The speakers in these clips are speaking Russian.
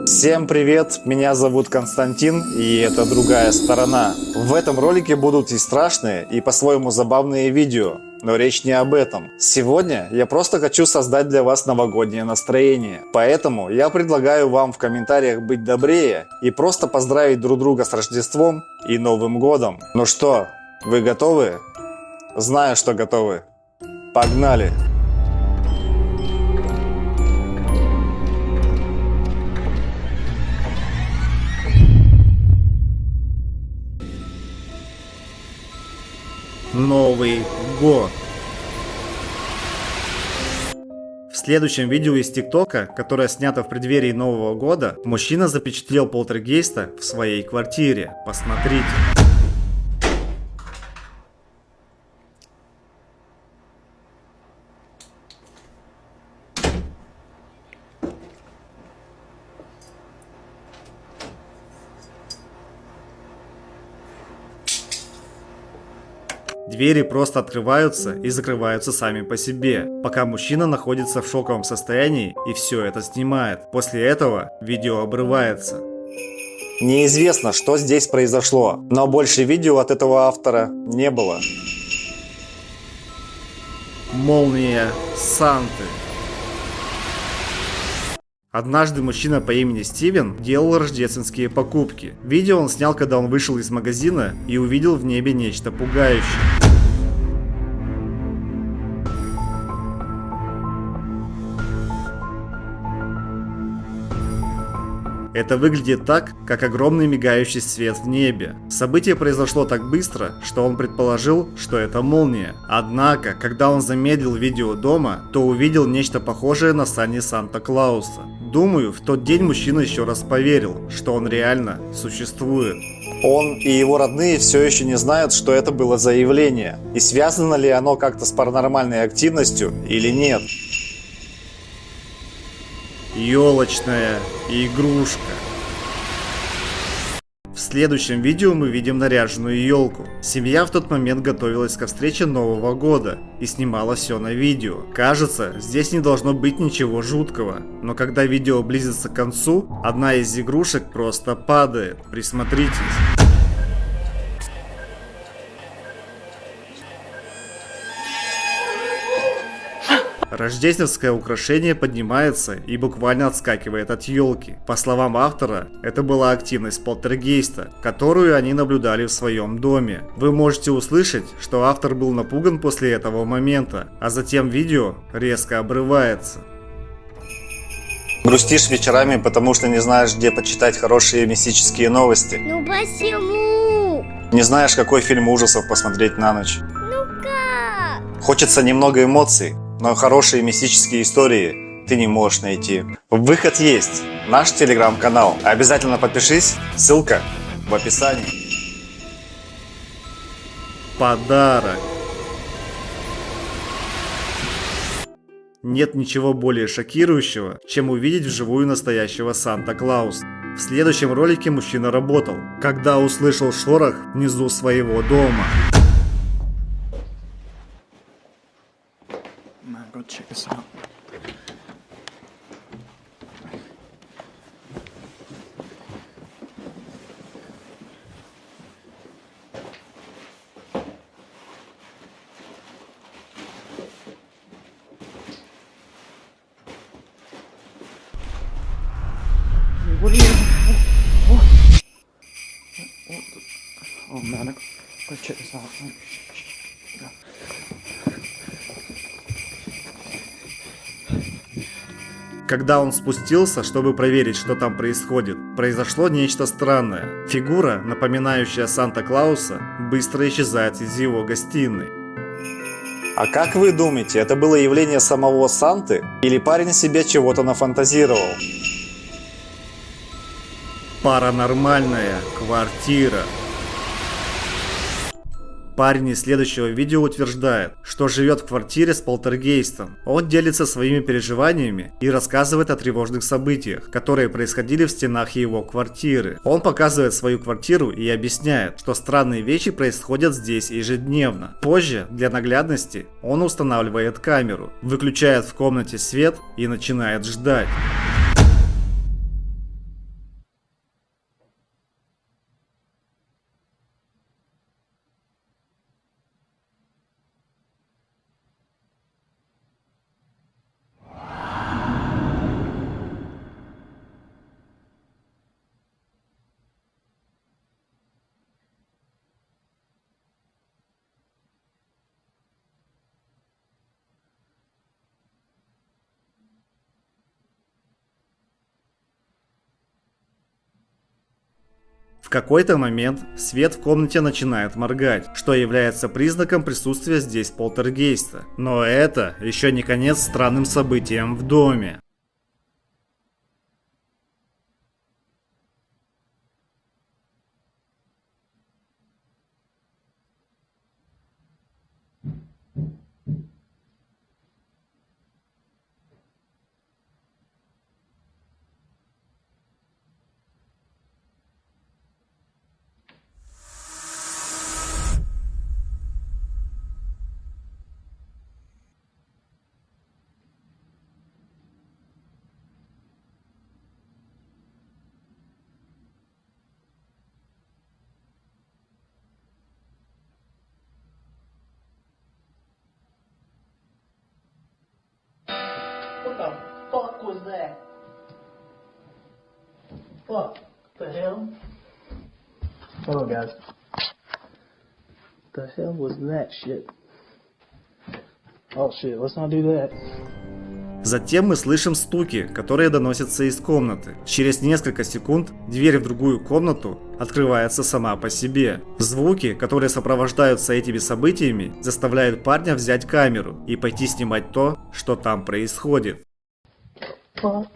Всем привет, меня зовут Константин, и это другая сторона. В этом ролике будут и страшные, и по-своему забавные видео, но речь не об этом. Сегодня я просто хочу создать для вас новогоднее настроение. Поэтому я предлагаю вам в комментариях быть добрее и просто поздравить друг друга с Рождеством и Новым годом. Ну что, вы готовы? Знаю, что готовы. Погнали! Новый год. В следующем видео из ТикТока, которое снято в преддверии Нового года, мужчина запечатлел полтергейста в своей квартире. Посмотрите. Двери просто открываются и закрываются сами по себе, пока мужчина находится в шоковом состоянии и все это снимает. После этого видео обрывается. Неизвестно, что здесь произошло, но больше видео от этого автора не было. Молния Санты. Однажды мужчина по имени Стивен делал рождественские покупки. Видео он снял, когда он вышел из магазина и увидел в небе нечто пугающее. Это выглядит так, как огромный мигающий свет в небе. Событие произошло так быстро, что он предположил, что это молния. Однако, когда он замедлил видео дома, то увидел нечто похожее на сани Санта-Клауса. Думаю, в тот день мужчина еще раз поверил, что он реально существует. Он и его родные все еще не знают, что это было за явление, и связано ли оно как-то с паранормальной активностью или нет. Ёлочная игрушка. В следующем видео мы видим наряженную елку. Семья в тот момент готовилась ко встрече Нового года и снимала все на видео. Кажется, здесь не должно быть ничего жуткого, но когда видео близится к концу, одна из игрушек просто падает. Присмотритесь. Рождественское украшение поднимается и буквально отскакивает от елки. По словам автора, это была активность полтергейста, которую они наблюдали в своем доме. Вы можете услышать, что автор был напуган после этого момента, а затем видео резко обрывается. Грустишь вечерами, потому что не знаешь, где почитать хорошие мистические новости. Ну почему? Не знаешь, какой фильм ужасов посмотреть на ночь. Ну как? Хочется немного эмоций, но хорошие мистические истории ты не можешь найти. Выход есть. Наш телеграм-канал. Обязательно подпишись. Ссылка в описании. Подарок. Нет ничего более шокирующего, чем увидеть вживую настоящего Санта-Клауса. В следующем ролике мужчина работал, когда услышал шорох внизу своего дома. Go check this out. What are you? Oh man, go check this out. Go. Когда он спустился, чтобы проверить, что там происходит, произошло нечто странное. Фигура, напоминающая Санта-Клауса, быстро исчезает из его гостиной. А как вы думаете, это было явление самого Санты или парень себе чего-то нафантазировал? Паранормальная квартира. Парень из следующего видео утверждает, что живет в квартире с полтергейстом. Он делится своими переживаниями и рассказывает о тревожных событиях, которые происходили в стенах его квартиры. Он показывает свою квартиру и объясняет, что странные вещи происходят здесь ежедневно. Позже, для наглядности, он устанавливает камеру, выключает в комнате свет и начинает ждать. В какой-то момент свет в комнате начинает моргать, что является признаком присутствия здесь полтергейста. Но это еще не конец странным событиям в доме. What the fuck was that? Fuck the hell? Hold on, guys. The hell was that shit? Oh shit, let's not do that. Затем мы слышим стуки, которые доносятся из комнаты. Через несколько секунд дверь в другую комнату открывается сама по себе. Звуки, которые сопровождаются этими событиями, заставляют парня взять камеру и пойти снимать то, что там происходит. Fuck.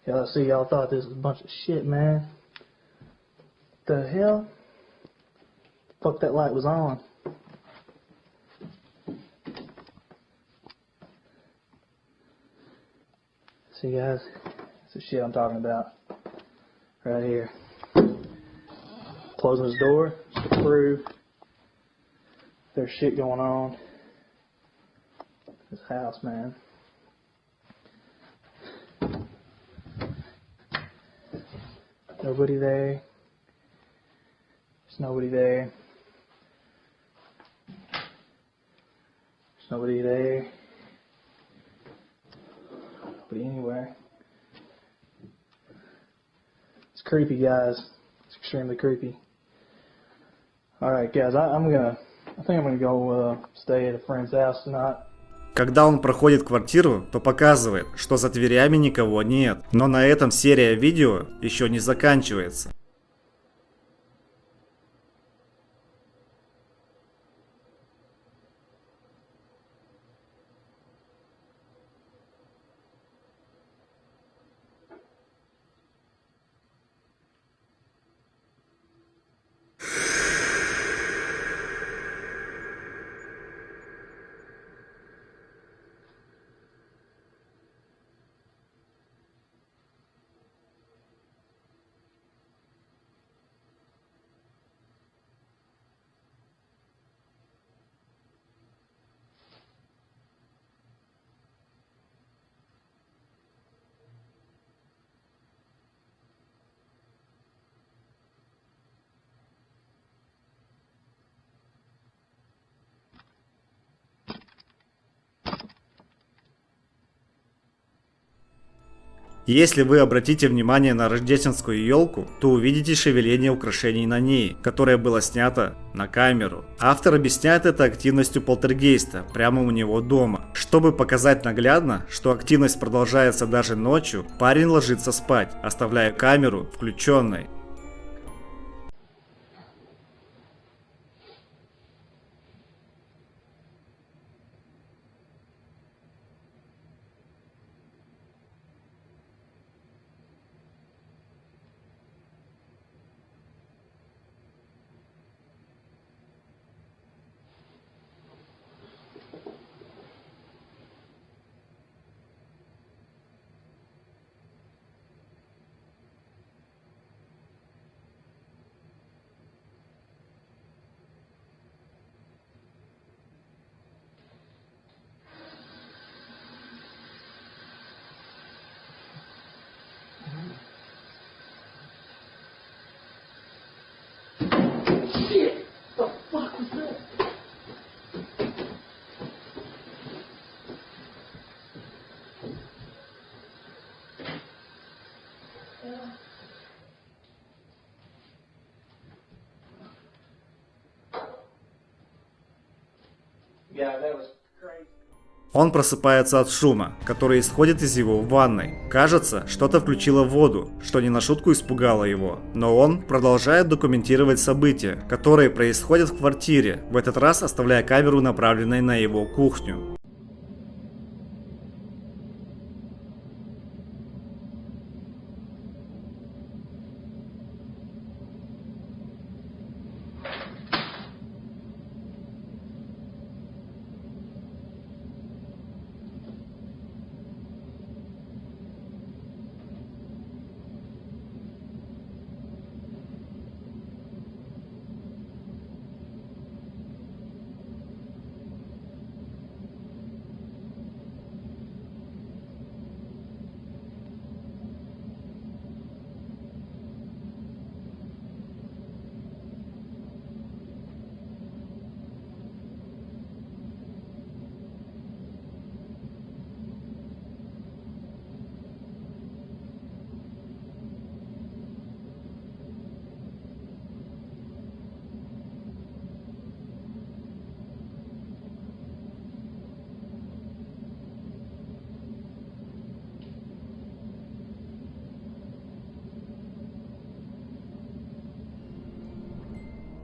Y'all see, y'all thought this was a bunch of shit, man. The hell? Fuck, that light was on. See, guys, it's the shit I'm talking about. Right here. Closing his door just to prove there's shit going on. This house, man. Nobody there. There's nobody there. There's nobody there. Nobody anywhere. It's creepy, guys. It's extremely creepy. Alright, guys, I think I'm gonna go stay at a friend's house tonight. Когда он проходит квартиру, то показывает, что за дверями никого нет. Но на этом серия видео еще не заканчивается. Если вы обратите внимание на рождественскую елку, то увидите шевеление украшений на ней, которое было снято на камеру. Автор объясняет это активностью полтергейста прямо у него дома. Чтобы показать наглядно, что активность продолжается даже ночью, парень ложится спать, оставляя камеру включенной. guys. That was crazy. Он просыпается от шума, который исходит из его ванной. Кажется, что-то включило воду, что не на шутку испугало его. Но он продолжает документировать события, которые происходят в квартире, в этот раз оставляя камеру направленной на его кухню.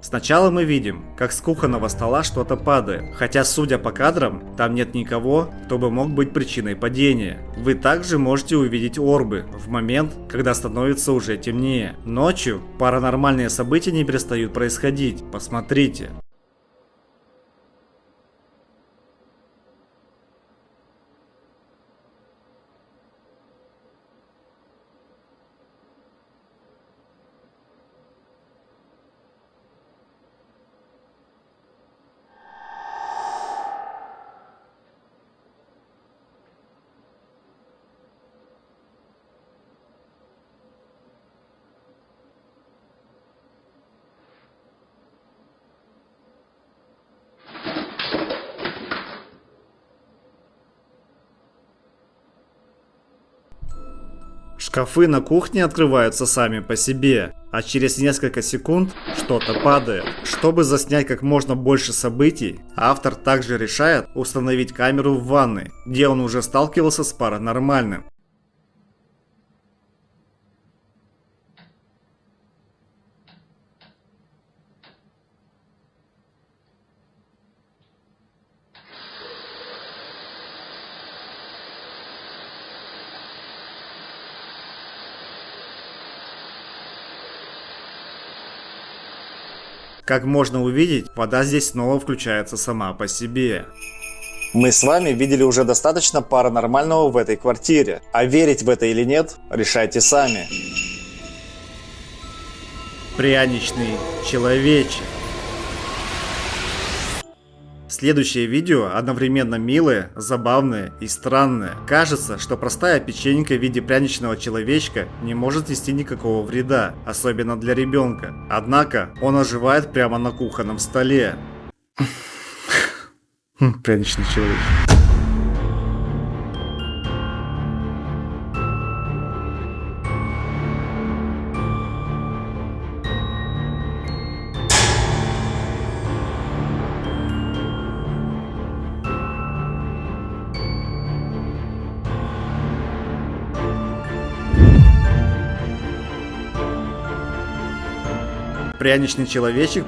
Сначала мы видим, как с кухонного стола что-то падает, хотя, судя по кадрам, там нет никого, кто бы мог быть причиной падения. Вы также можете увидеть орбы в момент, когда становится уже темнее. Ночью паранормальные события не перестают происходить. Посмотрите. Шкафы на кухне открываются сами по себе, а через несколько секунд что-то падает. Чтобы заснять как можно больше событий, автор также решает установить камеру в ванной, где он уже сталкивался с паранормальным. Как можно увидеть, вода здесь снова включается сама по себе. Мы с вами видели уже достаточно паранормального в этой квартире. А верить в это или нет, решайте сами. Пряничный человечек. Следующее видео одновременно милое, забавное и странное. Кажется, что простая печенька в виде пряничного человечка не может нести никакого вреда, особенно для ребенка. Однако он оживает прямо на кухонном столе. Пряничный человечек. Пряничный человечек...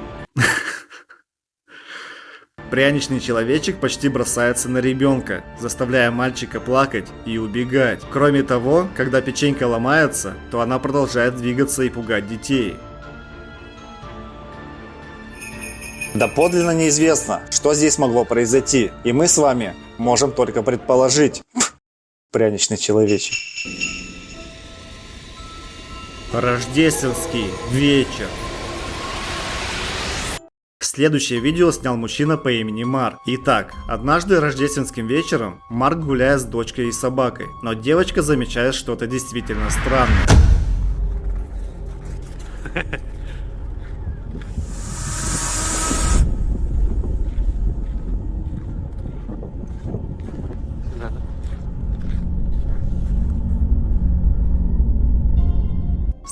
Пряничный человечек почти бросается на ребенка, заставляя мальчика плакать и убегать. Кроме того, когда печенька ломается, то она продолжает двигаться и пугать детей. Доподлинно неизвестно, что здесь могло произойти, и мы с вами можем только предположить. Пряничный человечек. Рождественский вечер. Следующее видео снял мужчина по имени Марк. Итак, однажды рождественским вечером Марк гуляет с дочкой и собакой, но девочка замечает что-то действительно странное.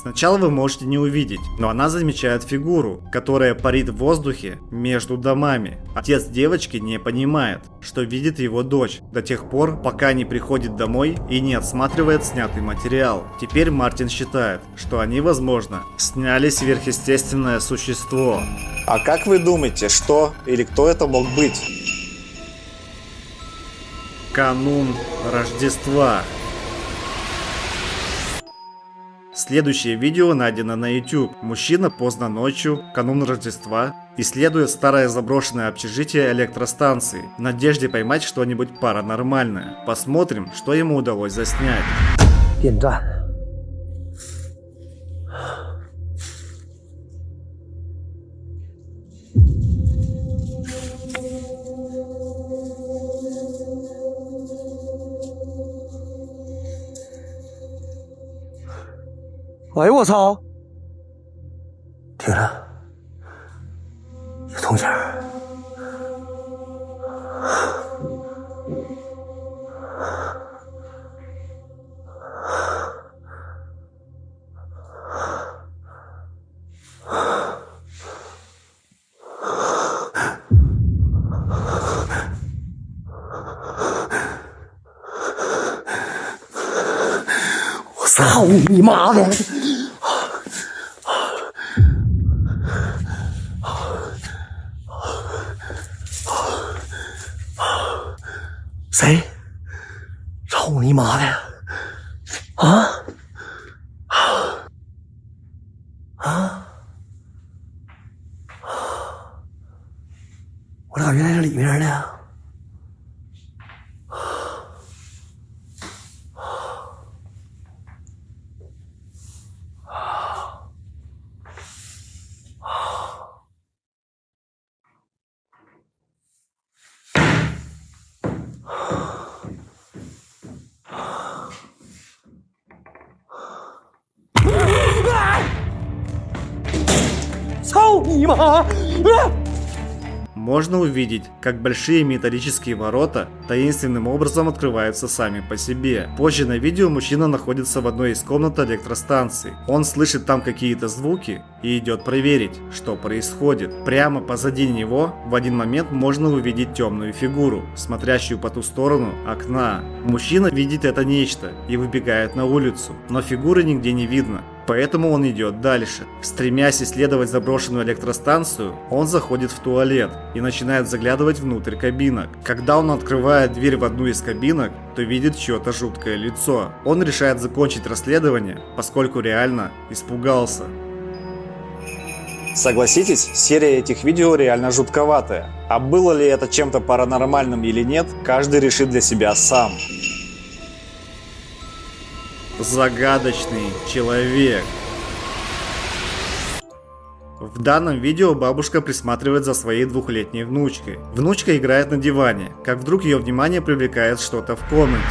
Сначала вы можете не увидеть, но она замечает фигуру, которая парит в воздухе между домами. Отец девочки не понимает, что видит его дочь до тех пор, пока не приходит домой и не отсматривает снятый материал. Теперь Мартин считает, что они, возможно, сняли сверхъестественное существо. А как вы думаете, что или кто это мог быть? Канун Рождества. Следующее видео найдено на YouTube. Мужчина поздно ночью, канун Рождества, исследует старое заброшенное общежитие электростанции в надежде поймать что-нибудь паранормальное. Посмотрим, что ему удалось заснять. 电站。哎呦我操！停着，有动静儿。我操你妈的！ 谁？操你妈的！啊！啊！我咋感觉在这里面呢？操你妈！ Можно увидеть, как большие металлические ворота таинственным образом открываются сами по себе. Позже на видео мужчина находится в одной из комнат электростанции. Он слышит там какие-то звуки и идет проверить, что происходит. Прямо позади него в один момент можно увидеть темную фигуру, смотрящую по ту сторону окна. Мужчина видит это нечто и выбегает на улицу, но фигуры нигде не видно. Поэтому он идет дальше. Стремясь исследовать заброшенную электростанцию, он заходит в туалет и начинает заглядывать внутрь кабинок. Когда он открывает дверь в одну из кабинок, то видит чье-то жуткое лицо. Он решает закончить расследование, поскольку реально испугался. Согласитесь, серия этих видео реально жутковатая. А было ли это чем-то паранормальным или нет, каждый решит для себя сам. Загадочный человек. В данном видео бабушка присматривает за своей двухлетней внучкой. Внучка играет на диване, как вдруг ее внимание привлекает что-то в комнате.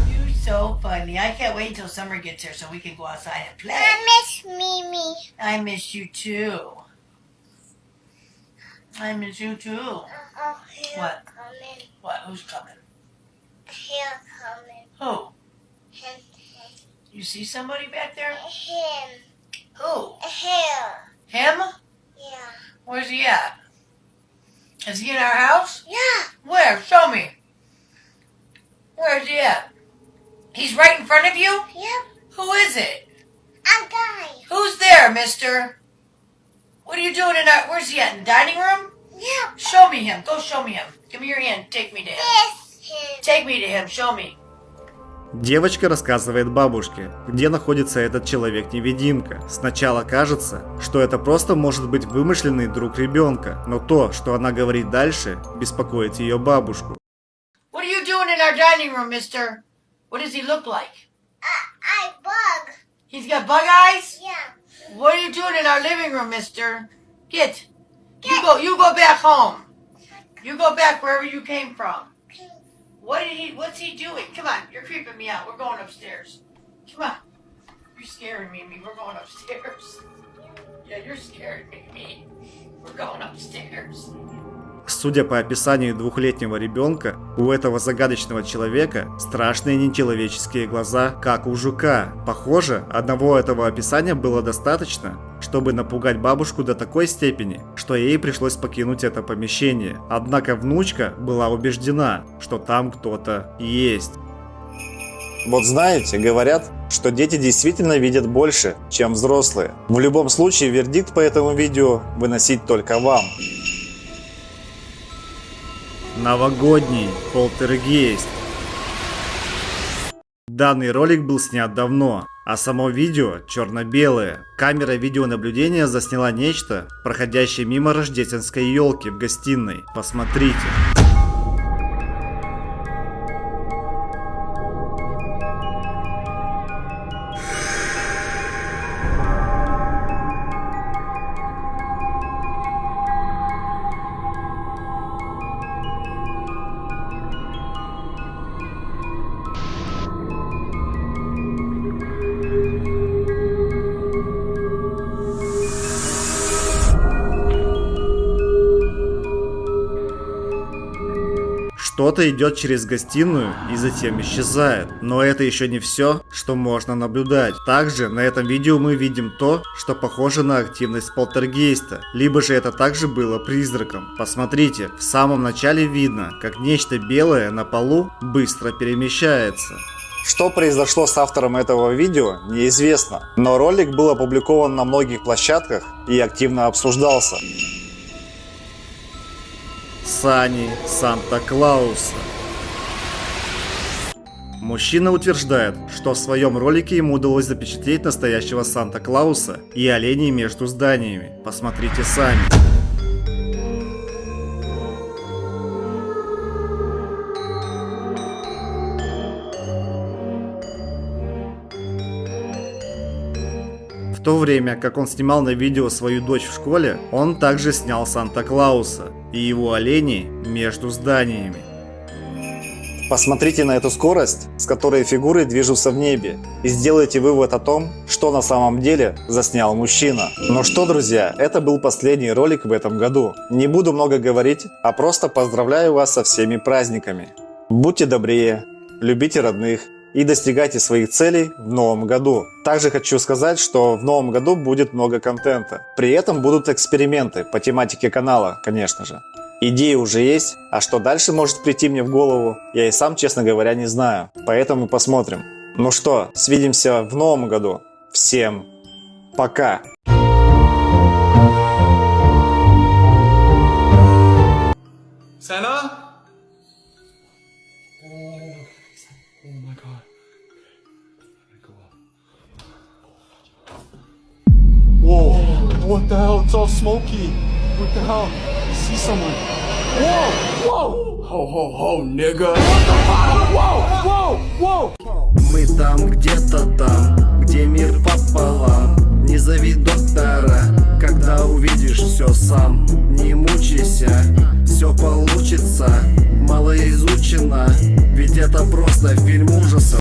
You're so funny. I can't wait till summer gets here so we can go outside and play. I miss Mimi. I miss you too. I miss you too. Oh, here What? coming. What? Who's coming? Here coming. Who? Him. You see somebody back there? Him. Who? Here. Him? Yeah. Where's he at? Is he in our house? Yeah. Where? Show me. Where's he at? He's right in front of you? Yep. Who is it? A guy. Who's there, mister? What are you doing in our... Where's he at? In the dining room? Yep. Show me him. Go show me him. Give me your hand. Take me to him. This him. Take me to him. Show me. Девочка рассказывает бабушке, где находится этот человек-невидимка. Сначала кажется, что это просто может быть вымышленный друг ребенка, но то, что она говорит дальше, беспокоит ее бабушку. What are you doing in our dining room, mister? What does he look like? I bug. He's got bug eyes? Yeah. What are you doing in our living room, mister? Get. You go back home. You go back wherever you came from. What's he doing? Come on, you're creeping me out. We're going upstairs. Come on. You're scaring me. We're going upstairs. Yeah, you're scaring me. We're going upstairs. Судя по описанию 2-летнего ребенка, у этого загадочного человека страшные нечеловеческие глаза, как у жука. Похоже, одного этого описания было достаточно, чтобы напугать бабушку до такой степени, что ей пришлось покинуть это помещение. Однако внучка была убеждена, что там кто-то есть. Вот знаете, говорят, что дети действительно видят больше, чем взрослые. В любом случае, вердикт по этому видео выносить только вам. Новогодний полтергейст. Данный ролик был снят давно, а само видео черно-белое. Камера видеонаблюдения засняла нечто, проходящее мимо рождественской елки в гостиной. Посмотрите. Что-то идет через гостиную и затем исчезает. Но это еще не все, что можно наблюдать. Также на этом видео мы видим то, что похоже на активность полтергейста. Либо же это также было призраком. Посмотрите, в самом начале видно, как нечто белое на полу быстро перемещается. Что произошло с автором этого видео, неизвестно. Но ролик был опубликован на многих площадках и активно обсуждался. Сани Санта-Клауса. Мужчина утверждает, что в своем ролике ему удалось запечатлеть настоящего Санта-Клауса и оленей между зданиями. Посмотрите сами. В то время, как он снимал на видео свою дочь в школе, он также снял Санта-Клауса и его оленей между зданиями. Посмотрите на эту скорость, с которой фигуры движутся в небе, и сделайте вывод о том, что на самом деле заснял мужчина. Ну что, друзья, это был последний ролик в этом году. Не буду много говорить, а просто поздравляю вас со всеми праздниками. Будьте добрее, любите родных и достигайте своих целей в новом году. Также хочу сказать, что в новом году будет много контента. При этом будут эксперименты по тематике канала, конечно же. Идеи уже есть, а что дальше может прийти мне в голову, я и сам, честно говоря, не знаю. Поэтому посмотрим. Ну что, свидимся в новом году. Всем пока! Santa? Oh my god. Whoa, what the hell? It's all smoky. What the hell? I see someone. Whoa, whoa. Ho, ho, ho, nigga. What the fuck? Whoa, whoa, whoa. Мы там, где-то там, где мир пополам. Не зови доктора, когда увидишь все сам. Не мучайся, все получится, мало изучено. Ведь это просто фильм